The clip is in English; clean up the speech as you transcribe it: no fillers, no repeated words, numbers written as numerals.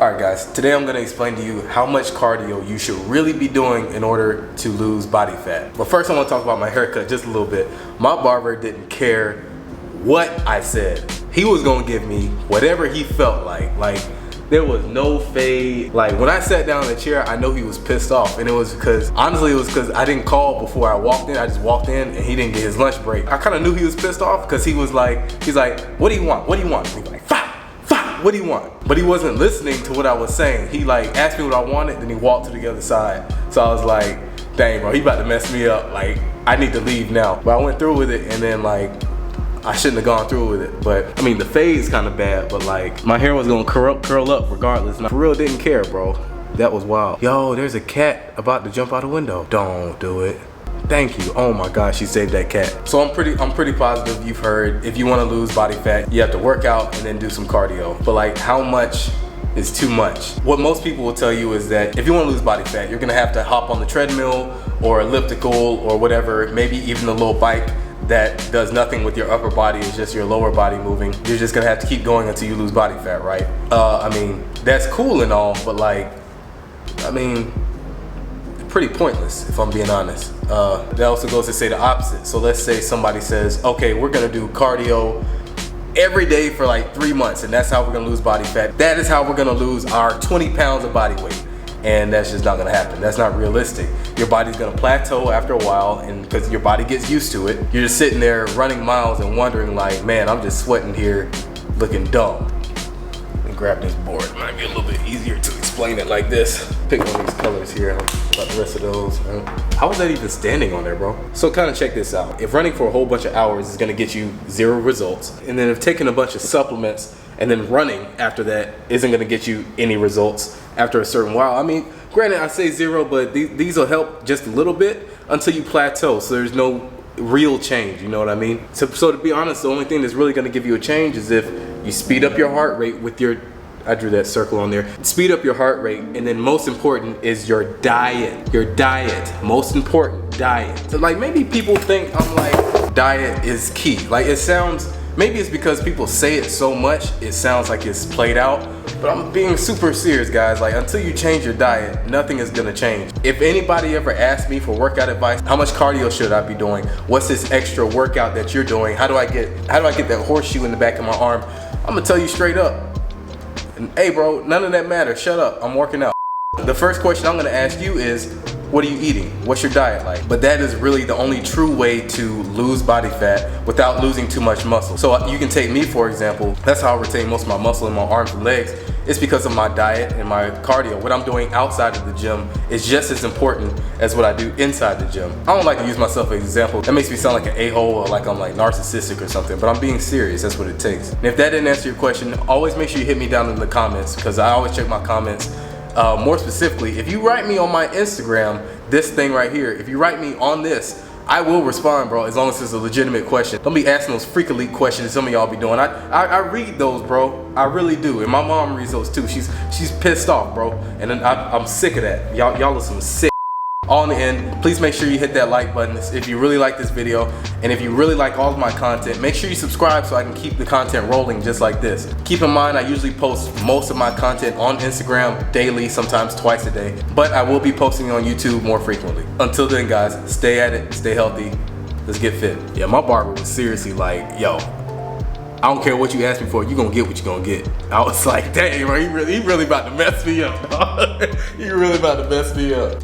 Alright guys, today I'm going to explain to you how much cardio you should really be doing in order to lose body fat. But first I want to talk about my haircut just a little bit. My barber didn't care what I said. He was going to give me whatever he felt like. Like, there was no fade. Like, when I sat down in the chair, I know he was pissed off. And it was because, honestly, it was because I didn't call before I walked in. I just walked in and he didn't get his lunch break. I kind of knew he was pissed off because he's like, what do you want? What do you want? And he's like, fine. What do you want? But he wasn't listening to what I was saying. He like asked me what I wanted, then he walked to the other side. So I was like, dang bro, he about to mess me up. Like, I need to leave now. But I went through with it, and then like, I shouldn't have gone through with it. But I mean, the fade's kind of bad, but like, my hair was gonna curl up regardless. And I for real didn't care, bro. That was wild. Yo, there's a cat about to jump out a window. Don't do it. Thank you. Oh my gosh, she saved that cat. So I'm pretty positive you've heard if you want to lose body fat, you have to work out and then do some cardio. But like, how much is too much? What most people will tell you is that if you want to lose body fat, you're gonna have to hop on the treadmill or elliptical or whatever, maybe even a little bike that does nothing with your upper body, it's just your lower body moving. You're just gonna have to keep going until you lose body fat, right? I mean, that's cool and all, but like, I mean, pretty pointless if I'm being honest. That also goes to say the opposite. So let's say somebody says, okay, we're gonna do cardio every day for like 3 months and that's how we're gonna lose body fat. That is how we're gonna lose our 20 pounds of body weight. And that's just not gonna happen. That's not realistic. Your body's gonna plateau after a while, and because your body gets used to it, you're just sitting there running miles and wondering like, man, I'm just sweating here looking dumb. Let me grab this board. It might be a little bit easier to explain it like this. Pick one of these colors here, about the rest of those. How was that even standing on there, bro? So kind of check this out. If running for a whole bunch of hours is gonna get you 0 results, and then if taking a bunch of supplements and then running after that isn't gonna get you any results after a certain while. I mean, granted, I say 0, but these will help just a little bit until you plateau, so there's no real change, you know what I mean? So to be honest, the only thing that's really gonna give you a change is if you speed up your heart rate with your, I drew that circle on there. Speed up your heart rate, and then most important is your diet. Your diet, most important, diet. So like, maybe people think I'm like, diet is key. Like, it sounds, maybe it's because people say it so much, it sounds like it's played out, but I'm being super serious, guys. Like, until you change your diet, nothing is gonna change. If anybody ever asks me for workout advice, how much cardio should I be doing? What's this extra workout that you're doing? How do I get that horseshoe in the back of my arm? I'm gonna tell you straight up. And hey bro, none of that matters. Shut up, I'm working out. The first question I'm gonna ask you is, what are you eating? What's your diet like? But that is really the only true way to lose body fat without losing too much muscle. So you can take me for example. That's how I retain most of my muscle in my arms and legs. It's because of my diet and my cardio. What I'm doing outside of the gym is just as important as what I do inside the gym. I don't like to use myself as an example. That makes me sound like an a-hole or like I'm like narcissistic or something, but I'm being serious. That's what it takes. And if that didn't answer your question, always make sure you hit me down in the comments, because I always check my comments. More specifically, if you write me on my Instagram, this thing right here, if you write me on this, I will respond, bro, as long as it's a legitimate question. Don't be asking those freak elite questions some of y'all be doing. I read those, bro. I really do. And my mom reads those too. She's pissed off, bro. And then I'm sick of that. Y'all are some sick. All in the end, please make sure you hit that like button if you really like this video, and if you really like all of my content, make sure you subscribe so I can keep the content rolling just like this. Keep in mind, I usually post most of my content on Instagram daily, sometimes twice a day, but I will be posting on YouTube more frequently. Until then guys, stay at it, stay healthy, let's get fit. Yeah, my barber was seriously like, yo, I don't care what you ask me for, you gonna get what you gonna get. I was like, dang bro, he really about to mess me up. He really about to mess me up.